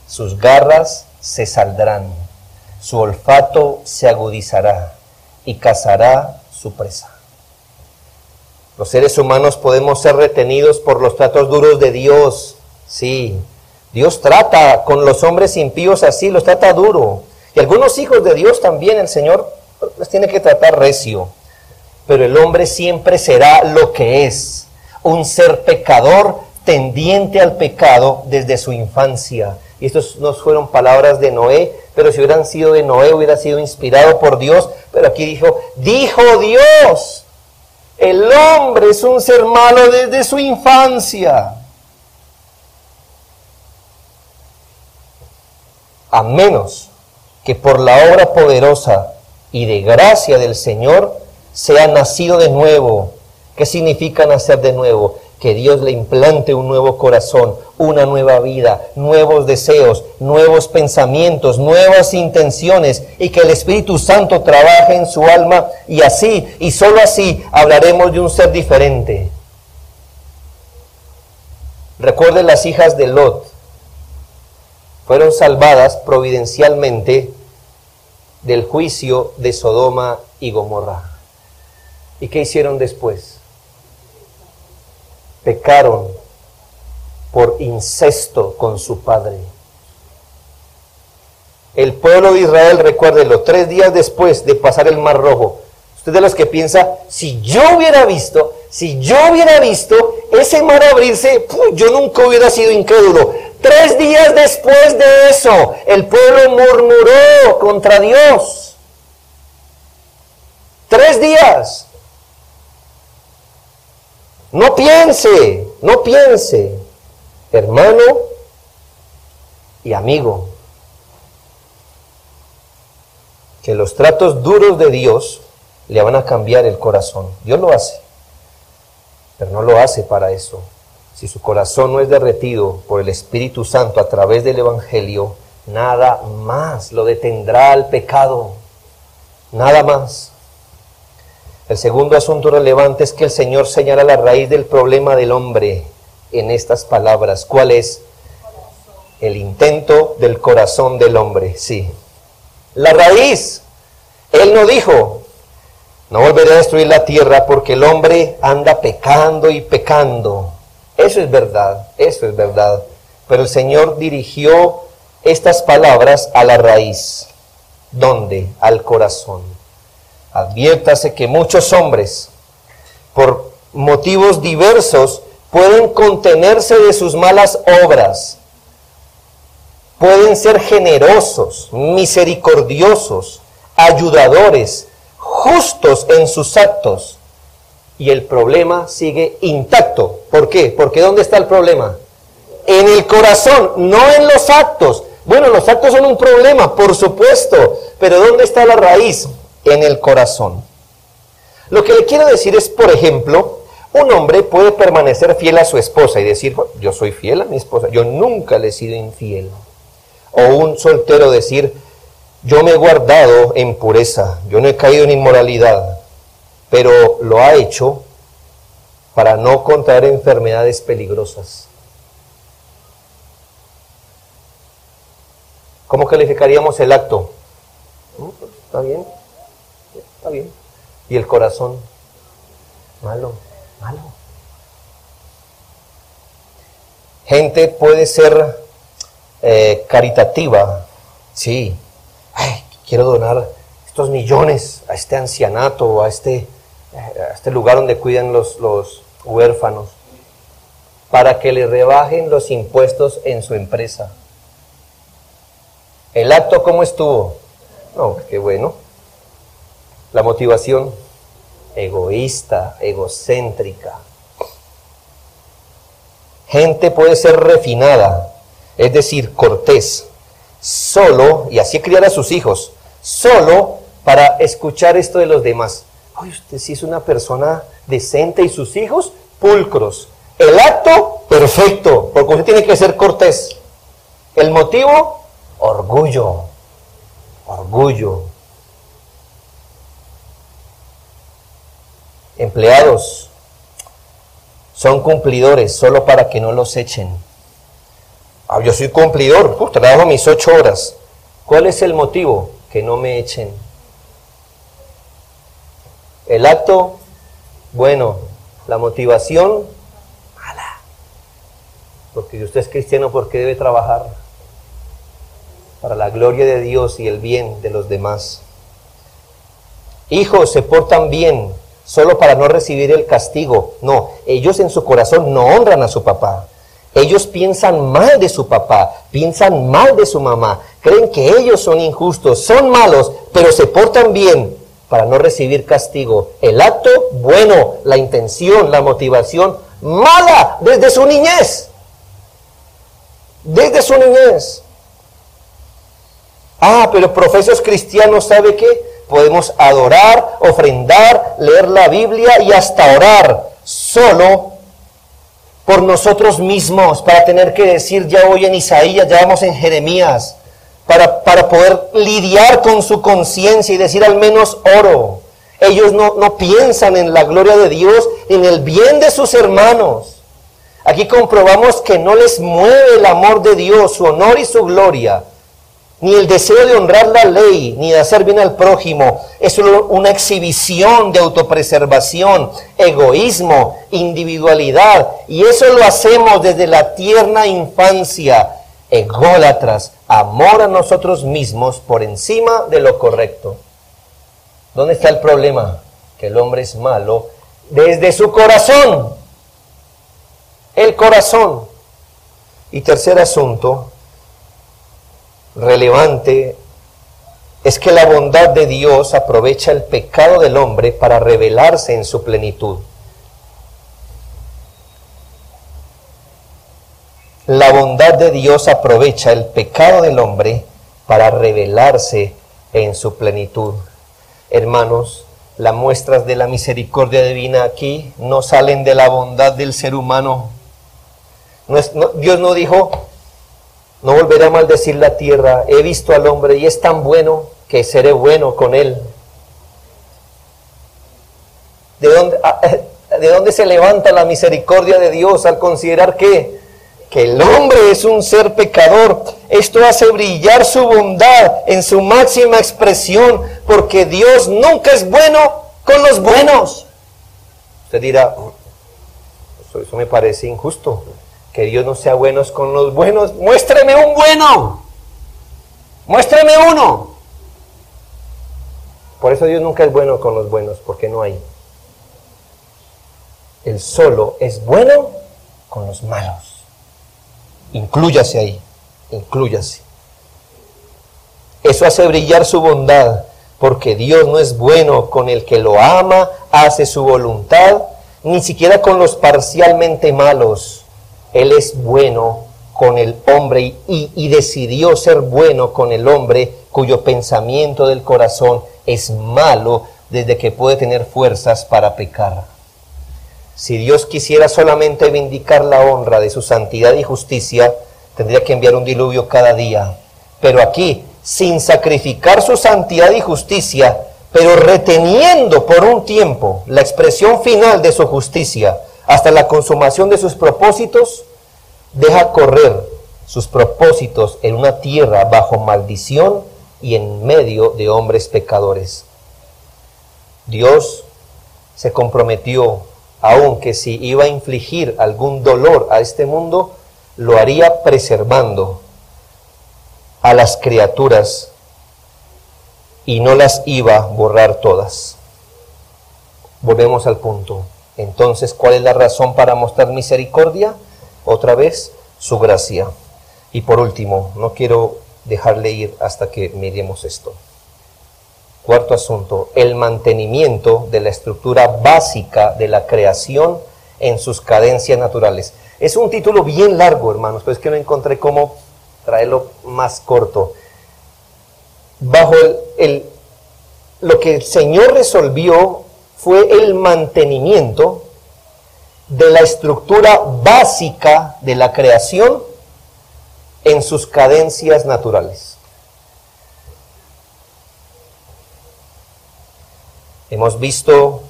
Sus garras se saldrán. Su olfato se agudizará y cazará su presa. Los seres humanos podemos ser retenidos por los tratos duros de Dios. Sí, Dios trata con los hombres impíos así, los trata duro. Y algunos hijos de Dios también el Señor los tiene que tratar recio. Pero el hombre siempre será lo que es, un ser pecador tendiente al pecado desde su infancia. Y estas no fueron palabras de Noé, pero si hubieran sido de Noé hubiera sido inspirado por Dios. Pero aquí dijo Dios. El hombre es un ser malo desde su infancia. A menos que por la obra poderosa y de gracia del Señor sea nacido de nuevo. ¿Qué significa nacer de nuevo? Que Dios le implante un nuevo corazón, una nueva vida, nuevos deseos, nuevos pensamientos, nuevas intenciones, y que el Espíritu Santo trabaje en su alma, y así, y solo así, hablaremos de un ser diferente. Recuerden, las hijas de Lot fueron salvadas providencialmente del juicio de Sodoma y Gomorra. ¿Y qué hicieron después? Pecaron por incesto con su padre. El pueblo de Israel, recuérdelo, 3 días después de pasar el Mar Rojo. Usted de los que piensa, si yo hubiera visto ese mar abrirse, yo nunca hubiera sido incrédulo. 3 días después de eso, el pueblo murmuró contra Dios. 3 días. No piense, hermano y amigo, que los tratos duros de Dios le van a cambiar el corazón. Dios lo hace, pero no lo hace para eso. Si su corazón no es derretido por el Espíritu Santo a través del Evangelio, nada más lo detendrá al pecado. Nada más. El segundo asunto relevante es que el Señor señala la raíz del problema del hombre en estas palabras. ¿Cuál es? El intento del corazón del hombre, sí. La raíz. Él no dijo, no volveré a destruir la tierra porque el hombre anda pecando y pecando. Eso es verdad. Pero el Señor dirigió estas palabras a la raíz. ¿Dónde? Al corazón. Adviértase que muchos hombres, por motivos diversos, pueden contenerse de sus malas obras. Pueden ser generosos, misericordiosos, ayudadores, justos en sus actos. Y el problema sigue intacto. ¿Por qué? Porque ¿dónde está el problema? En el corazón, no en los actos. Bueno, los actos son un problema, por supuesto, pero ¿dónde está la raíz? En el corazón. Lo que le quiero decir es, por ejemplo, un hombre puede permanecer fiel a su esposa y decir, yo soy fiel a mi esposa, yo nunca le he sido infiel. O un soltero decir, yo me he guardado en pureza, yo no he caído en inmoralidad, pero lo ha hecho para no contraer enfermedades peligrosas. ¿Cómo calificaríamos el acto? ¿Está bien? Está bien. ¿Y el corazón? Malo. Gente puede ser caritativa, sí. Ay, quiero donar estos millones a este ancianato, a este lugar donde cuidan los huérfanos, para que le rebajen los impuestos en su empresa. ¿El acto cómo estuvo? No, qué bueno. La motivación, egoísta, egocéntrica. Gente puede ser refinada, es decir, cortés, solo, y así criar a sus hijos, solo para escuchar esto de los demás. Oye, usted sí es una persona decente y sus hijos pulcros. El acto, perfecto, porque usted tiene que ser cortés. El motivo, orgullo. Empleados son cumplidores solo para que no los echen. Yo soy cumplidor, trabajo mis 8 horas. ¿Cuál es el motivo? Que no me echen. El acto, bueno. La motivación, mala. Porque si usted es cristiano, ¿por qué debe trabajar? Para la gloria de Dios y el bien de los demás. Hijos se portan bien solo para no recibir el castigo. No, ellos en su corazón no honran a su papá. Ellos piensan mal de su papá, piensan mal de su mamá, creen que ellos son injustos, son malos, pero se portan bien para no recibir castigo. El acto, bueno, la intención, la motivación, mala desde su niñez. Desde su niñez. Pero profesos cristianos, ¿sabe qué? Podemos adorar, ofrendar, leer la Biblia y hasta orar solo por nosotros mismos, para tener que decir ya voy en Isaías, ya vamos en Jeremías, para poder lidiar con su conciencia y decir al menos oro. Ellos no piensan en la gloria de Dios, en el bien de sus hermanos. Aquí comprobamos que no les mueve el amor de Dios, su honor y su gloria, ni el deseo de honrar la ley, ni de hacer bien al prójimo. Es solo una exhibición de autopreservación, egoísmo, individualidad. Y eso lo hacemos desde la tierna infancia. Ególatras, amor a nosotros mismos por encima de lo correcto. ¿Dónde está el problema? Que el hombre es malo desde su corazón. El corazón. Y tercer asunto relevante es que la bondad de Dios aprovecha el pecado del hombre para revelarse en su plenitud. La bondad de Dios aprovecha el pecado del hombre para revelarse en su plenitud. Hermanos, las muestras de la misericordia divina aquí no salen de la bondad del ser humano. Dios no dijo: no volveré a maldecir la tierra, he visto al hombre y es tan bueno que seré bueno con él. ¿De dónde se levanta la misericordia de Dios al considerar que el hombre es un ser pecador? Esto hace brillar su bondad en su máxima expresión, porque Dios nunca es bueno con los buenos. Usted dirá: eso me parece injusto, que Dios no sea bueno con los buenos. Muéstreme un bueno, muéstreme uno. Por eso Dios nunca es bueno con los buenos, porque no hay. Él solo es bueno con los malos. Inclúyase ahí, inclúyase. Eso hace brillar su bondad, porque Dios no es bueno con el que lo ama, hace su voluntad, ni siquiera con los parcialmente malos. Él es bueno con el hombre y decidió ser bueno con el hombre cuyo pensamiento del corazón es malo desde que puede tener fuerzas para pecar. Si Dios quisiera solamente vindicar la honra de su santidad y justicia, tendría que enviar un diluvio cada día. Pero aquí, sin sacrificar su santidad y justicia, pero reteniendo por un tiempo la expresión final de su justicia hasta la consumación de sus propósitos, deja correr sus propósitos en una tierra bajo maldición y en medio de hombres pecadores. Dios se comprometió, aunque si iba a infligir algún dolor a este mundo, lo haría preservando a las criaturas y no las iba a borrar todas. Volvemos al punto. Entonces, ¿cuál es la razón para mostrar misericordia? Otra vez, su gracia. Y por último, no quiero dejarle ir hasta que miremos esto. Cuarto asunto, el mantenimiento de la estructura básica de la creación en sus cadencias naturales. Es un título bien largo, hermanos, pero es que no encontré cómo traerlo más corto. Bajo lo que el Señor resolvió fue el mantenimiento de la estructura básica de la creación en sus cadencias naturales. Hemos visto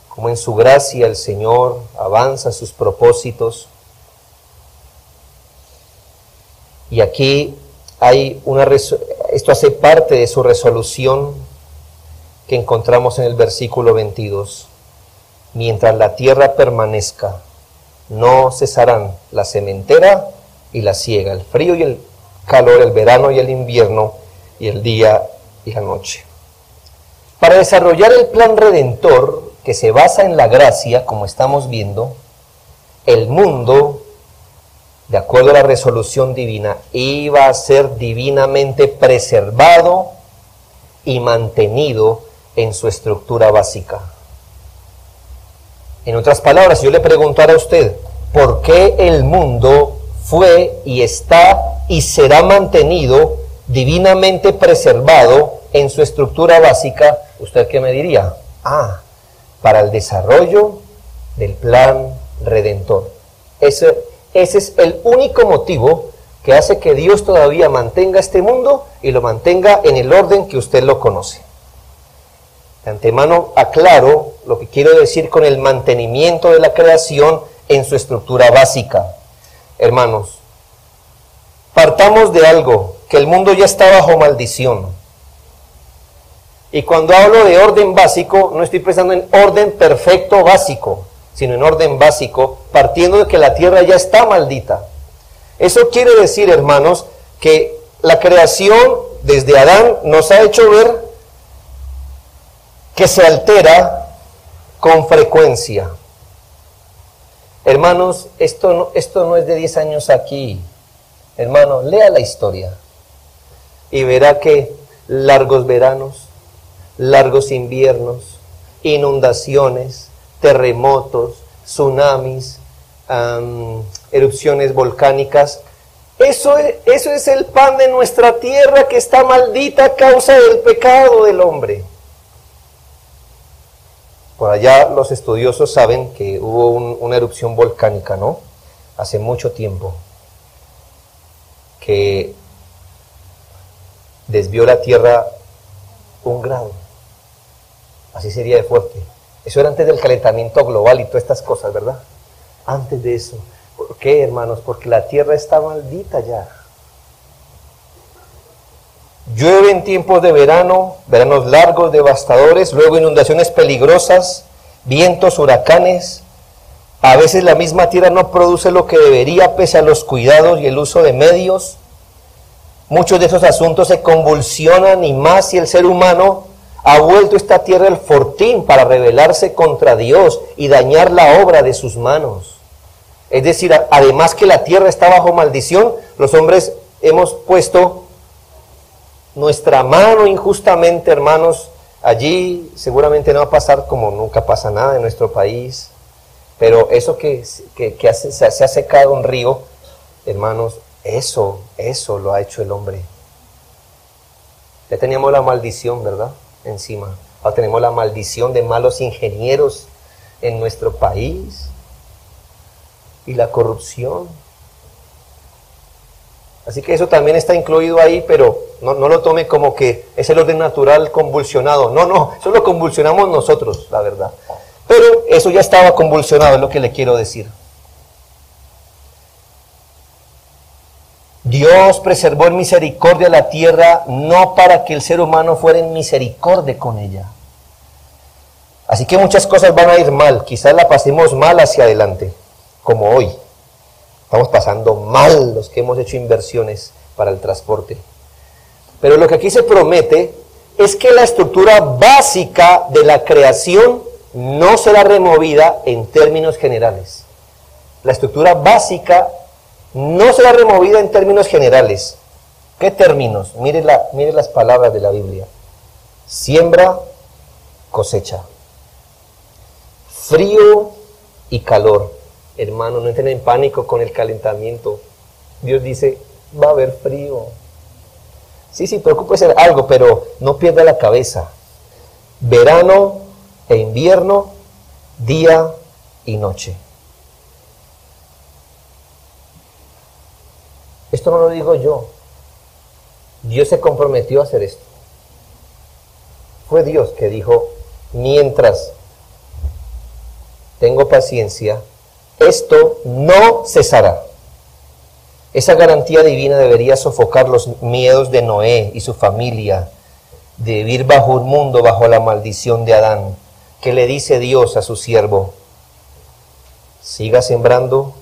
cómo en su gracia el Señor avanza sus propósitos. Y aquí hay esto hace parte de su resolución que encontramos en el versículo 22. Mientras la tierra permanezca, no cesarán la sementera y la siega, el frío y el calor, el verano y el invierno, y el día y la noche. Para desarrollar el plan redentor que se basa en la gracia, como estamos viendo, el mundo, de acuerdo a la resolución divina, iba a ser divinamente preservado y mantenido en su estructura básica. En otras palabras, yo le preguntara a usted, ¿por qué el mundo fue y está y será mantenido divinamente preservado en su estructura básica? ¿Usted qué me diría? Para el desarrollo del plan redentor. Ese es el único motivo que hace que Dios todavía mantenga este mundo y lo mantenga en el orden que usted lo conoce. De antemano aclaro lo que quiero decir con el mantenimiento de la creación en su estructura básica. Hermanos, partamos de algo. que el mundo ya está bajo maldición. Y cuando hablo de orden básico, no estoy pensando en orden perfecto básico, sino en orden básico, partiendo de que la tierra ya está maldita. Eso quiere decir, hermanos, que la creación desde Adán nos ha hecho ver que se altera con frecuencia. Hermanos, esto no es de 10 años aquí. Hermano, lea la historia y verá que largos veranos, largos inviernos, inundaciones, terremotos, tsunamis, erupciones volcánicas, eso es el pan de nuestra tierra que está maldita a causa del pecado del hombre. Por allá los estudiosos saben que hubo una erupción volcánica, ¿no? Hace mucho tiempo, que desvió la tierra 1 grado. Así sería de fuerte. Eso era antes del calentamiento global y todas estas cosas, ¿verdad? Antes de eso. ¿Por qué, hermanos? Porque la tierra está maldita ya. Llueve en tiempos de verano, veranos largos, devastadores, luego inundaciones peligrosas, vientos, huracanes. A veces la misma tierra no produce lo que debería pese a los cuidados y el uso de medios. Muchos de esos asuntos se convulsionan y más si el ser humano ha vuelto esta tierra el fortín para rebelarse contra Dios y dañar la obra de sus manos. Es decir, además que la tierra está bajo maldición, los hombres hemos puesto nuestra mano injustamente, hermanos. Allí seguramente no va a pasar como nunca pasa nada en nuestro país, pero eso que se ha secado un río, hermanos, eso lo ha hecho el hombre. Ya teníamos la maldición, ¿verdad? Encima. Ahora tenemos la maldición de malos ingenieros en nuestro país y la corrupción. Así que eso también está incluido ahí, pero no lo tome como que es el orden natural convulsionado. No, eso lo convulsionamos nosotros, la verdad. Pero eso ya estaba convulsionado, es lo que le quiero decir. Dios preservó en misericordia la tierra, no para que el ser humano fuera en misericordia con ella. Así que muchas cosas van a ir mal, quizás la pasemos mal hacia adelante, como hoy. Estamos pasando mal los que hemos hecho inversiones para el transporte. Pero lo que aquí se promete es que la estructura básica de la creación no será removida en términos generales. La estructura básica no será removida en términos generales. ¿Qué términos? Mire las palabras de la Biblia. Siembra, cosecha. Frío y calor. Hermano, no entren en pánico con el calentamiento. Dios dice, va a haber frío. Sí, preocúpese de algo, pero no pierda la cabeza. Verano e invierno, día y noche. Esto no lo digo yo. Dios se comprometió a hacer esto. Fue Dios que dijo, mientras tengo paciencia, esto no cesará. Esa garantía divina debería sofocar los miedos de Noé y su familia de vivir bajo un mundo bajo la maldición de Adán. ¿Qué le dice Dios a su siervo? Siga sembrando,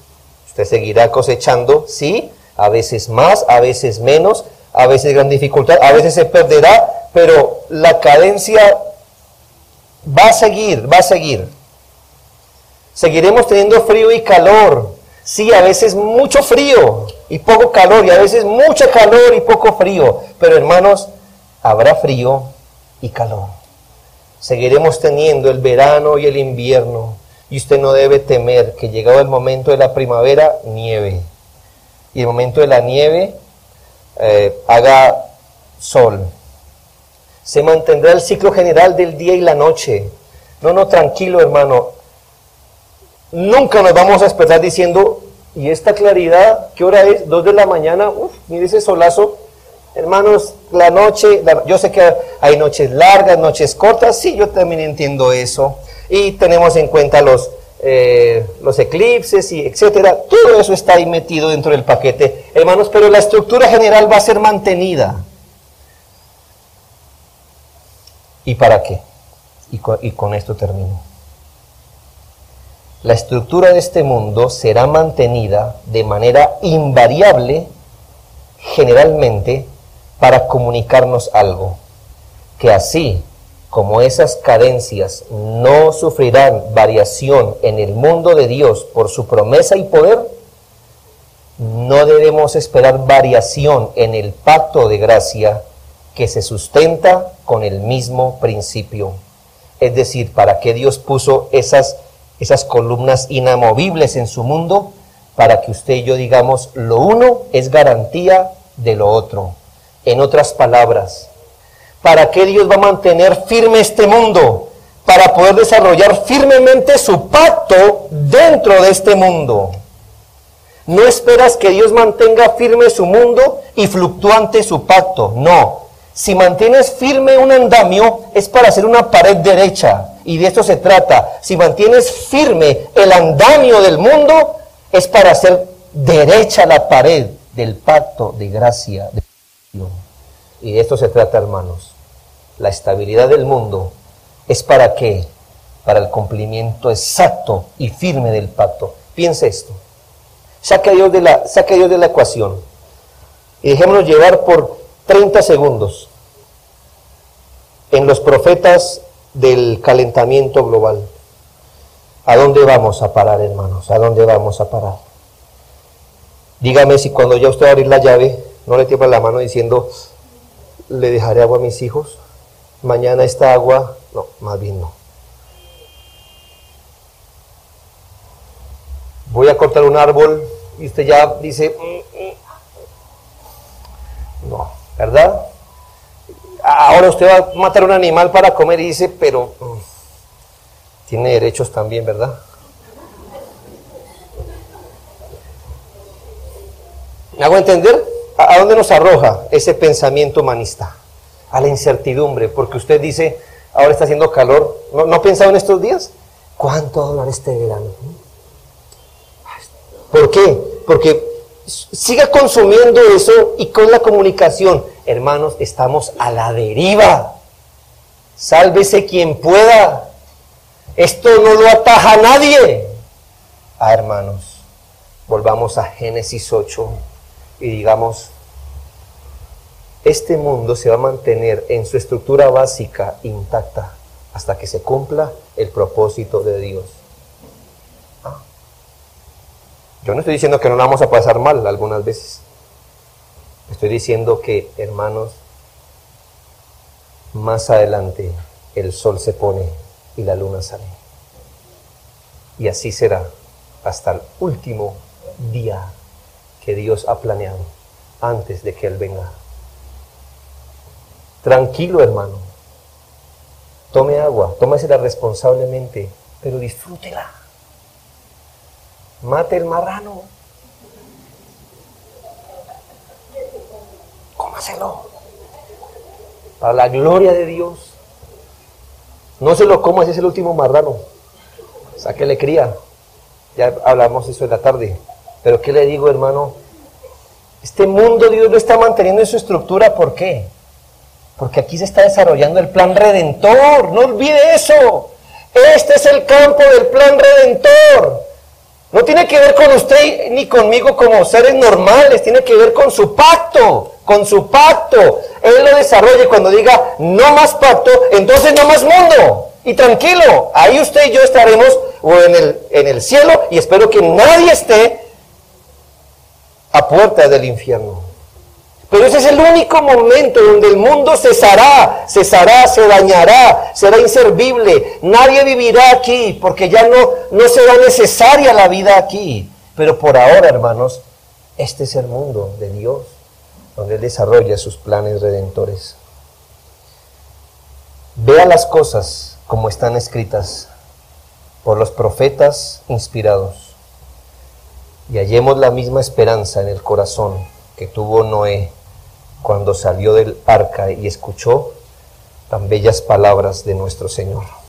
usted seguirá cosechando, sí, a veces más, a veces menos, a veces gran dificultad, a veces se perderá, pero la cadencia va a seguir. Seguiremos teniendo frío y calor. Sí, a veces mucho frío y poco calor, y a veces mucho calor y poco frío. Pero hermanos, habrá frío y calor. Seguiremos teniendo el verano y el invierno. Y usted no debe temer que llegado el momento de la primavera, nieve. Y el momento de la nieve, haga sol. Se mantendrá el ciclo general del día y la noche. No, tranquilo, hermano. Nunca nos vamos a despertar diciendo, ¿y esta claridad? ¿Qué hora es? 2 de la mañana. Mire ese solazo. Hermanos, la noche, yo sé que hay noches largas, noches cortas. Sí, yo también entiendo eso. Y tenemos en cuenta los los eclipses y etcétera, todo eso está ahí metido dentro del paquete, hermanos, pero la estructura general va a ser mantenida. ¿Y para qué? Y con esto termino. La estructura de este mundo será mantenida de manera invariable, generalmente, para comunicarnos algo, que así como esas cadencias no sufrirán variación en el mundo de Dios por su promesa y poder, no debemos esperar variación en el pacto de gracia que se sustenta con el mismo principio. Es decir, ¿para qué Dios puso esas columnas inamovibles en su mundo? Para que usted y yo digamos, lo uno es garantía de lo otro. En otras palabras, ¿para qué Dios va a mantener firme este mundo? Para poder desarrollar firmemente su pacto dentro de este mundo. No esperas que Dios mantenga firme su mundo y fluctuante su pacto. No. Si mantienes firme un andamio, es para hacer una pared derecha. Y de esto se trata. Si mantienes firme el andamio del mundo, es para hacer derecha la pared del pacto de gracia. Y de esto se trata, hermanos. La estabilidad del mundo es ¿para qué? Para el cumplimiento exacto y firme del pacto. Piense esto. Saque a Dios de la ecuación. Y dejémonos llevar por 30 segundos en los profetas del calentamiento global. ¿A dónde vamos a parar, hermanos? ¿A dónde vamos a parar? Dígame si cuando ya usted va a abrir la llave, no le tiembla la mano diciendo, ¿le dejaré agua a mis hijos? Mañana esta agua, no, más bien no. Voy a cortar un árbol y usted ya dice, no, ¿verdad? Ahora usted va a matar un animal para comer y dice, pero tiene derechos también, ¿verdad? ¿Me hago entender? ¿A dónde nos arroja ese pensamiento humanista? A la incertidumbre, porque usted dice, ahora está haciendo calor, ¿no ha pensado en estos días? ¿Cuánto va a durar este verano? ¿Por qué? Porque siga consumiendo eso y con la comunicación, hermanos, estamos a la deriva. Sálvese quien pueda. Esto no lo ataja a nadie. Hermanos, volvamos a Génesis 8 y digamos, este mundo se va a mantener en su estructura básica intacta hasta que se cumpla el propósito de Dios. Yo no estoy diciendo que no la vamos a pasar mal algunas veces. Estoy diciendo que, hermanos, más adelante el sol se pone y la luna sale. Y así será hasta el último día que Dios ha planeado antes de que Él venga. Tranquilo, hermano. Tome agua, tómesela responsablemente, pero disfrútela. Mate el marrano. Cómaselo. Para la gloria de Dios. No se lo coma, ese es el último marrano. Sáquele cría. Ya hablamos eso en la tarde. Pero ¿qué le digo, hermano? Este mundo Dios lo está manteniendo en su estructura. ¿Por qué? Porque aquí se está desarrollando el plan redentor. No olvide eso. Este es el campo del plan redentor. No tiene que ver con usted ni conmigo como seres normales, tiene que ver con su pacto, Él lo desarrolla y cuando diga no más pacto, entonces no más mundo. Y tranquilo, ahí usted y yo estaremos o en el cielo y espero que nadie esté a puertas del infierno. Pero ese es el único momento donde el mundo cesará, se dañará, será inservible. Nadie vivirá aquí porque ya no será necesaria la vida aquí. Pero por ahora, hermanos, este es el mundo de Dios, donde Él desarrolla sus planes redentores. Vea las cosas como están escritas por los profetas inspirados y hallemos la misma esperanza en el corazón que tuvo Noé cuando salió del arca y escuchó tan bellas palabras de nuestro Señor.